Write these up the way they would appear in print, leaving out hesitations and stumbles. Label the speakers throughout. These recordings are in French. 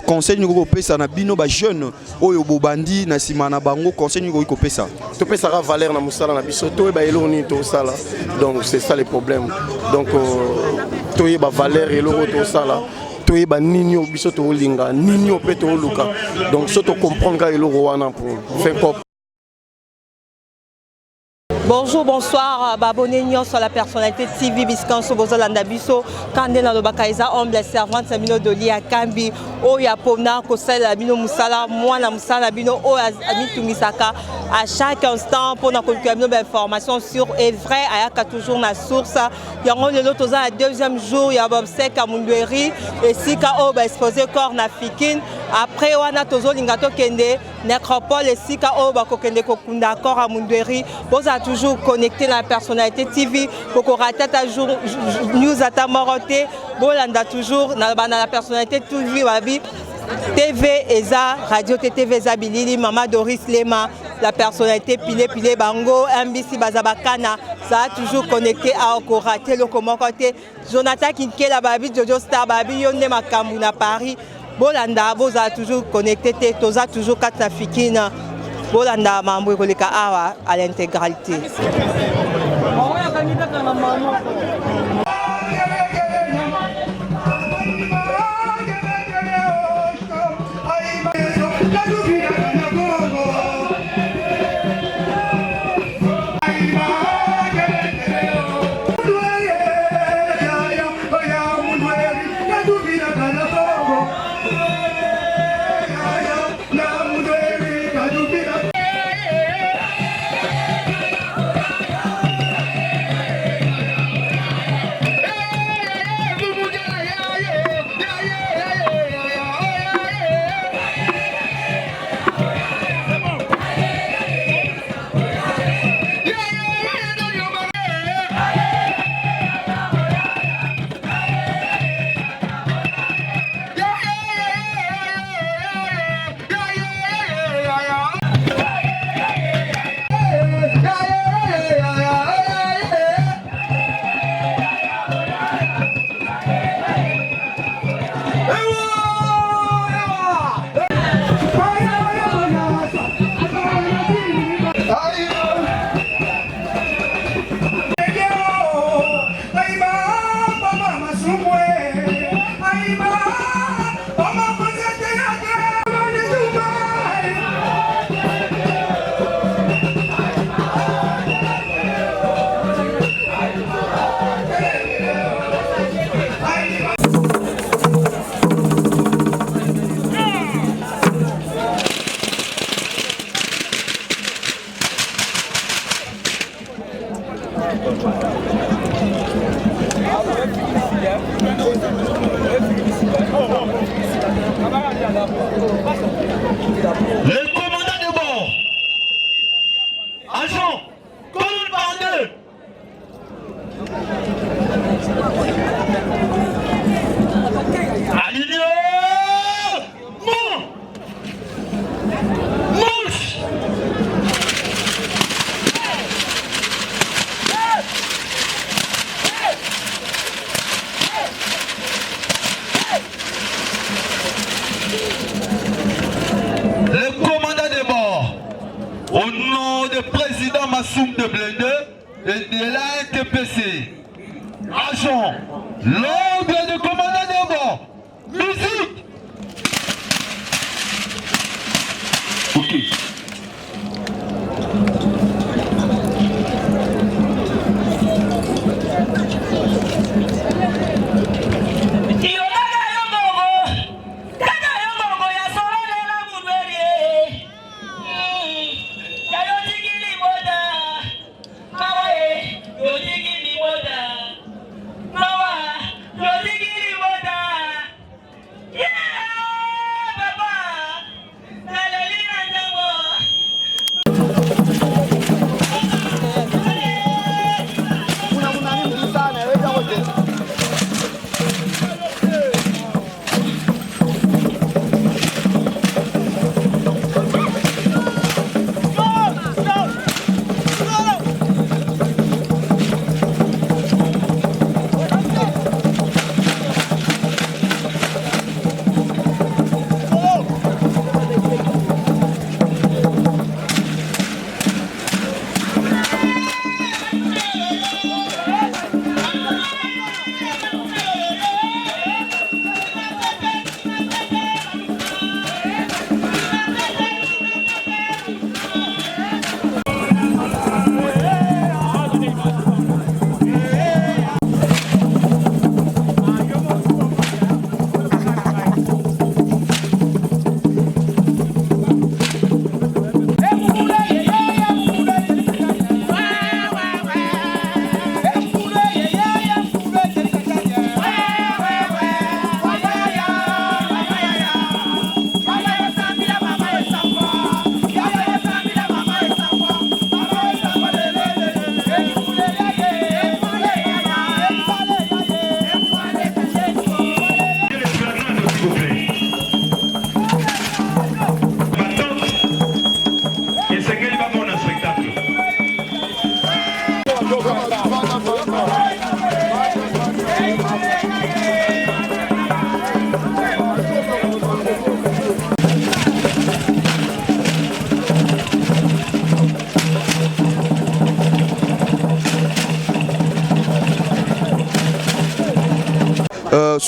Speaker 1: Conseil numéro pesa na bino ba jeune oyo bobandi na sima na bango conseil numéro ko pesa
Speaker 2: to pesa ka valeur na musala na biso to ba eloni to sala donc c'est ça le problème donc to ba valeur eloko to sala to ba nini biso to linga nini pe to luka donc so to comprendre ka eloko wana pour faire quoi.
Speaker 3: Bonjour, bonsoir, abonnez sur la personnalité TV Biscan Sobozolanda Biso, Kandena Lobakaïza, humble servante Samino Doli à Kambi, Oya Pona, Kosel Abino Moussala, Moana Moussala Bino, Oya Amitungisaka, à chaque instant pour nous communiquer nos informations sur est vrai, Ayaka toujours la source. Il y a le lotosa le deuxième jour, il y a Bobsek à Mundweri, et Sika Oba exposé corps nafikin. Après, on a toujours Lingato Kende, Necropole et Sika Oba Kokende Kokunda, corps à Mundweri, vous a toujours connecté la personnalité TV, pour qu'on rate à jour news à ta moroté, Bolanda toujours dans la personnalité TV, TV Eza, Radio TTV Zabilili, Mama Doris Lema, la personnalité Pilé Bango, MBC Bazabakana, ça a toujours connecté à Okoraté, le côté Jonathan Kinke, la Babi, Jojo Star, Babi, Yonde Makamuna Paris, Bolanda, Boza toujours connecté, Toza toujours Katsafikina, Bolanda, Mambo Koleka Awa à l'intégralité.
Speaker 4: Le commandant de bord, agent, colonne par deux. Aligné, mouche. Le commandant de bord, au nom du président Massoum de Blende et de la NTPC, agent, l'ordre de commandant de bord, musique. Ok.
Speaker 5: Yo digiri moda,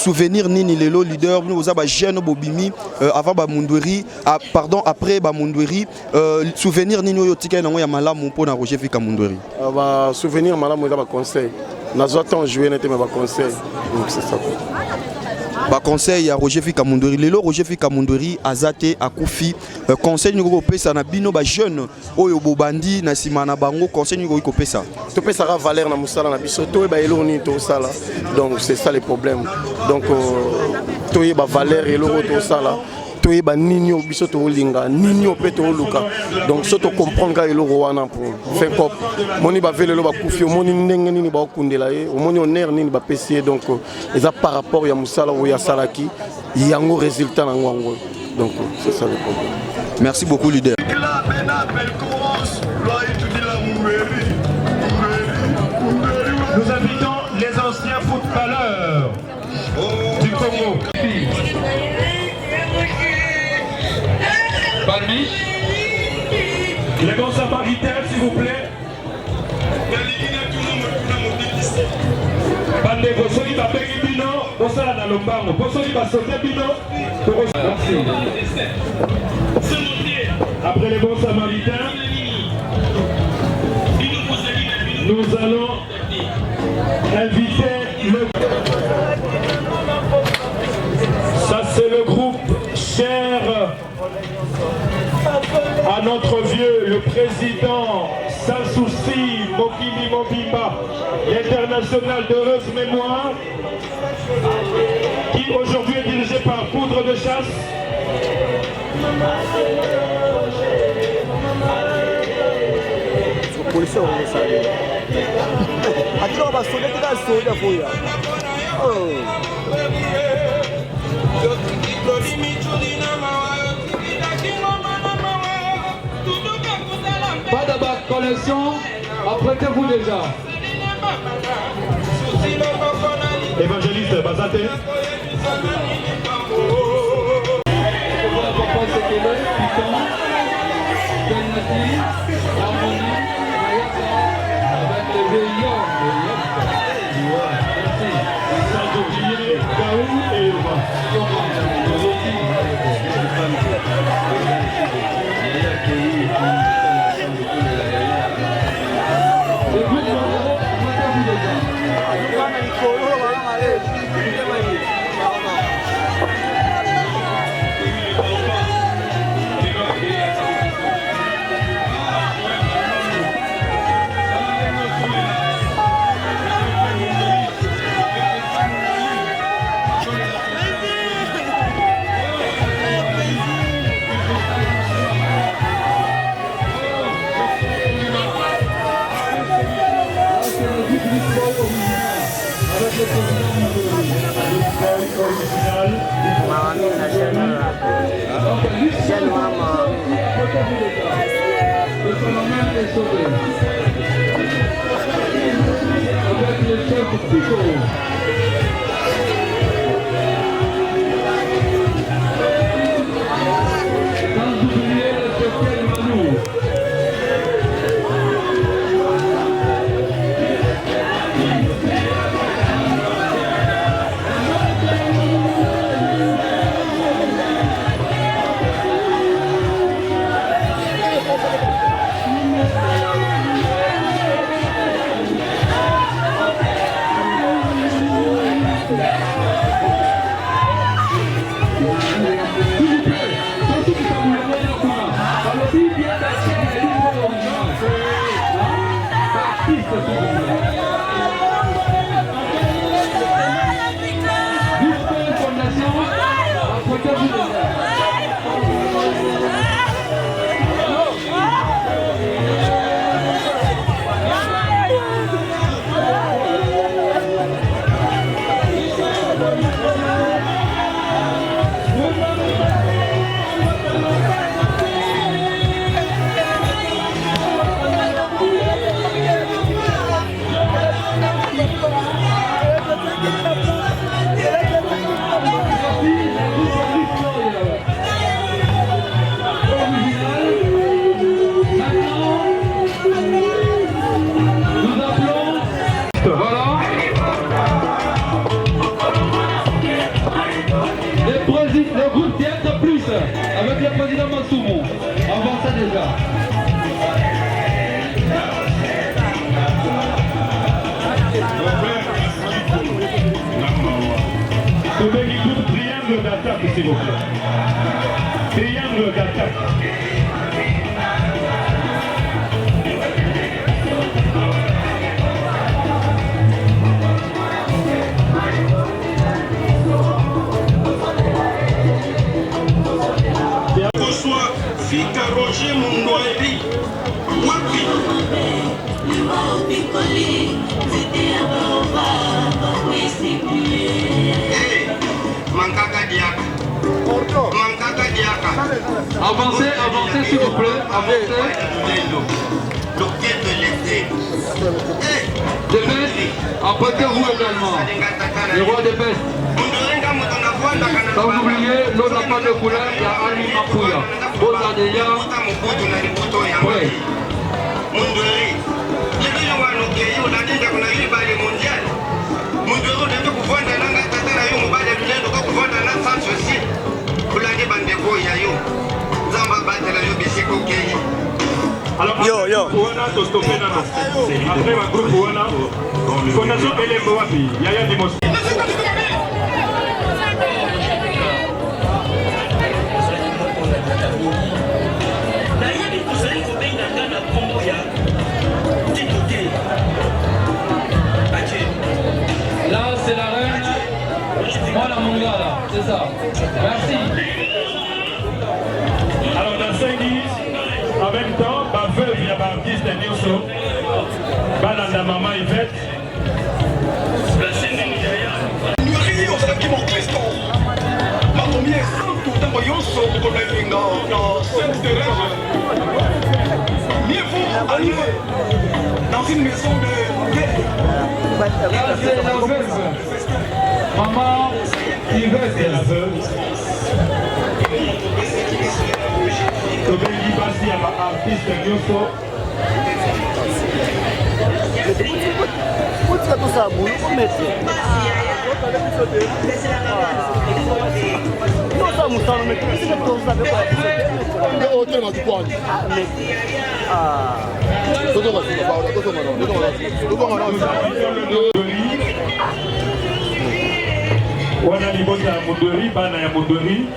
Speaker 1: souvenir nini lelo leader nous a ba jeune bobimi avant ba Mundweri pardon après ba Mundweri souvenir nini oyo tika nango ya malamu mpona Roger Fika Mundweri
Speaker 2: ba souvenir malamu eza ba conseil nazwa temps jouer nete mais ba conseil donc c'est ça
Speaker 1: ba conseil ya Roger Fika Mundweri lelo Roger Fika Mundweri azate akufi conseil niko pesa na bino ba jeune oyo bobandi na sima na bango conseil niko pesa
Speaker 2: to pesa ka valeur na musala na biso to ba eloni to sala donc c'est ça le problème donc to ba valeur eloro to sala to ba nini biso to linga nini pe to luka donc so to comprendre ka eloro wana pour faire cop moni ba vele lo ba kufi moni ndenge nini ba okundela ye moni honneur nini ba pesier donc eza par rapport ya musala ou ya salaki yango résultat na ngwango donc c'est ça le problème.
Speaker 1: Merci beaucoup leader.
Speaker 5: Nous invitons les anciens footballeurs du Congo. Palmi. Les bons samaritains, s'il vous plaît. Bande Bosoli Babengi Bino, Bosala na Lombango, Bosoli Basote Bino. Merci. Après les bons samaritains, nous allons inviter le... Ça c'est le groupe cher à notre vieux, le président sans souci, Mokili Mobimba, l'international d'heureuse mémoire, qui aujourd'hui est dirigé par Poudre de Chasse.
Speaker 6: Pas de bac collection, apprêtez-vous déjà.
Speaker 5: Évangéliste Bazate.
Speaker 6: le groupe Théâtre Plus avec le président Massoumou. Avancez déjà.
Speaker 5: Trouvez du groupe Triangle d'attaque, s'il vous plaît. Triangle d'attaque.
Speaker 7: Soit Fika Roger Mungoeli. Wapi.
Speaker 6: Avancez, avancez s'il vous plaît. Avancez. Des bestes, apprêtez-vous également. Le roi des bestes. Sans oublier l'autre lapin de couleur, il y a Ali Mapouya. Vos adhésions. Oui.
Speaker 5: Alors, après ma groupe Ouana, Fondation Elembo Wapi, Yaya Dimos.
Speaker 6: Là, c'est la reine. Moi, la Mongala, c'est ça. Merci.
Speaker 5: Alors, dans 5 minutes, en même temps, ma veuve, il y a un artiste Nilso, Balanda Maman Yvette.
Speaker 7: Dans une maison de guerre.
Speaker 6: Là, c'est la veuve. Maman, Yvette.
Speaker 5: C'est la veuve. Tobengi Bassi, il y a un artiste Nilso. Wana libota ya Mundori, bana ya Mundori.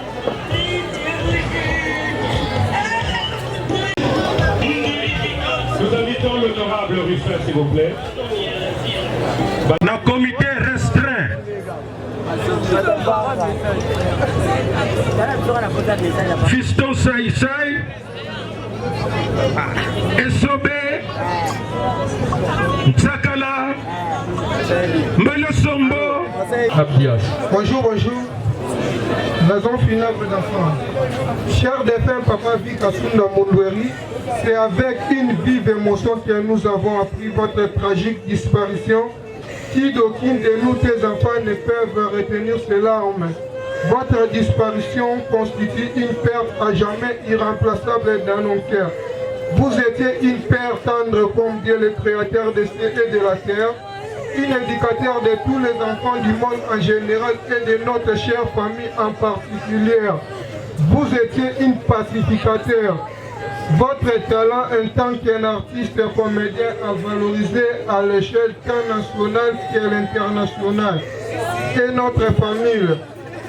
Speaker 5: Nous invitons l'honorable Ruffin, s'il vous plaît. Le comité restreint. Fiston Saïsaï, Esobé, Tsakala, Mbele Sombo.
Speaker 8: Bonjour, bonjour. Raison funèbre d'enfant. Cher défunt Papa Vika Sunda Mondoueri, c'est avec une vive émotion que nous avons appris votre tragique disparition. Si d'aucuns de nous, tes enfants, ne peuvent retenir ces larmes, votre disparition constitue une perte à jamais irremplaçable dans nos cœurs. Vous étiez une père tendre comme Dieu le créateur des cieux et de la terre, un éducateur de tous les enfants du monde en général et de notre chère famille en particulier. Vous étiez un pacificateur. Votre talent en tant qu'un artiste comédien a valorisé à l'échelle tant nationale qu'à l'international. Et notre famille.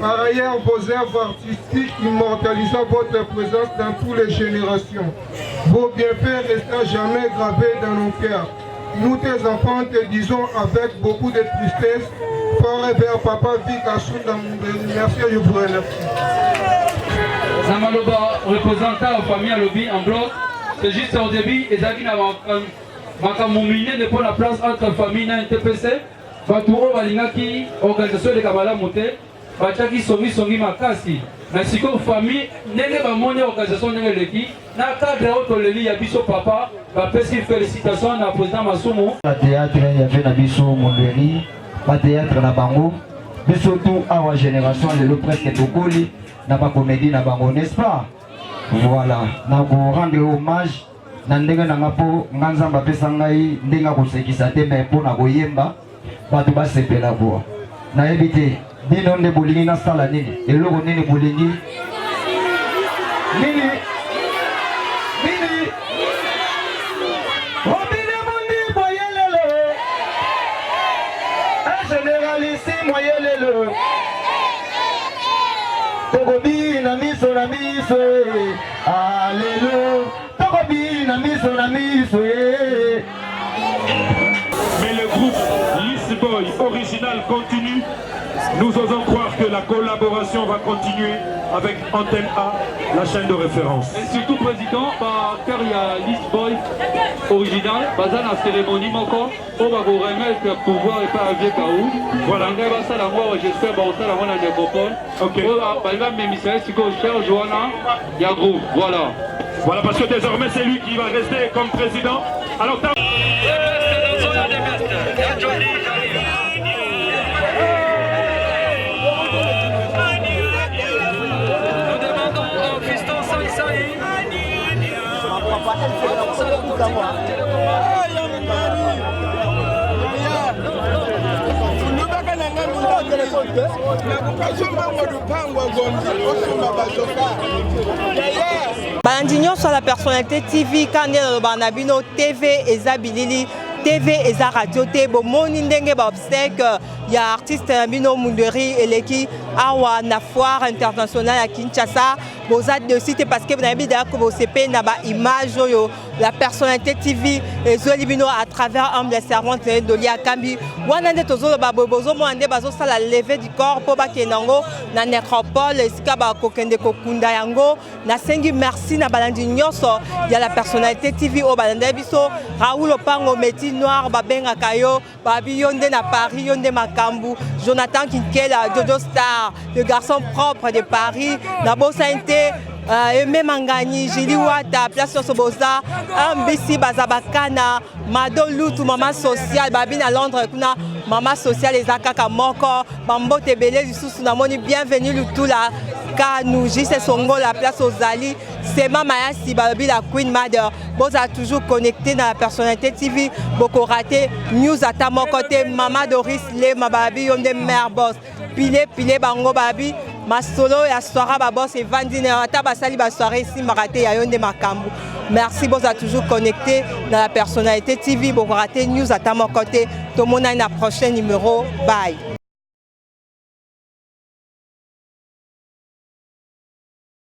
Speaker 8: Par ailleurs, vos œuvres artistiques immortalisant votre présence dans toutes les générations. Vos bienfaits restent jamais gravés dans nos cœurs. Nous, tes enfants, te disons avec beaucoup de tristesse, forever Papa Vika Sunda Mondoueri. Merci, je vous remercie.
Speaker 6: Namaloba, représentant la famille à lobby en bloc, c'est juste au début, et Zaki n'a pas de pour la place entre famille et NTPC. Baturo Balingaki, organisation de Kabala Moté, Bataki Songi Makasi. Mais si comme famille, n'est pas mon organisation de l'équipe, n'a cadre autre le lit, y a biso papa, va faire félicitations à président Massoumou.
Speaker 9: Le théâtre, il y avait Nabiso Mondoueri, pas théâtre na Bango, mais surtout à la génération, le presque Tokoli. N'a pas comédie na bango, n'est-ce pas? Voilà, na ko rendre hommage na ndenge na ngapo nganzamba pesa ngai ndenga ko sekisa te mais pour na koyemba bato ba sepela bo. Na ebité bino nde bolingi nasala nini eloko nini bolingi nini obine mundi boyelelo un généraliste moyelelo tokobi na miso alléluia tokobi na miso
Speaker 5: Mais le groupe Lisboy original continue. Nous osons croire que la collaboration va continuer avec Antenne A, la chaîne de référence.
Speaker 6: Et surtout, Président, car il y a Lisboy original, dans la cérémonie, on va vous remettre le pouvoir et pas un vieux Kaou. Voilà. J'espère que ça la nécropole.
Speaker 5: Ok.
Speaker 6: Il y a groupe. Voilà.
Speaker 5: Voilà, parce que désormais c'est lui qui va rester comme président. Alors,
Speaker 3: Balandinho sur la personnalité TV quand on Banabino TV et Zabilili TV et Radio Tebo moni ndenge ba obsèque ya artiste Bino Munderi eleki awa na foire internationale à Kinshasa bozat de cité parce que vous avez bien que vous CP na ba image yo la personnalité TV et Zoli Bino à travers humble servante de Lia Kambi wana nde tozo ba bozo mo ande bazo sala lever du corps po ba kenango na nécropole esika ba kokende kokunda yango na sengi merci na balandi nyonso ya la personnalité TV o balanda biso Raoul Opango Meti Noir babenga kayo babi yonde na Paris yonde makambu Jonathan Kinkela Jojo Star le garçon propre de Paris na Bosainte Aimé Mangani, Jili Wata, Place Soboza, Mbisi Bazabakana, Mado Lutu, Maman Sociale, Babine à Londres, Kuna, Maman Sociale, les Akaka Moko, Mambo Tebele, du Sous-Sunamoni, bienvenue Lutu la Kanou, Jisse Songo, la Place aux Ali, Sema Maya Sibabi, la Queen Mother, Boza toujours connecté dans la personnalité TV, Boko Raté, News à ta côté, Maman Doris Le, Mababi, Yonde Mère Boss, Pile, Bango Babi, ma solo ya soirée ba boss et vandine ata basali ba soirée ici maraté ya yonde makambu. Merci vous a toujours connecté dans la personnalité TV Boko Raté News à ta côté. Tout le monde a un prochain numéro. Bye.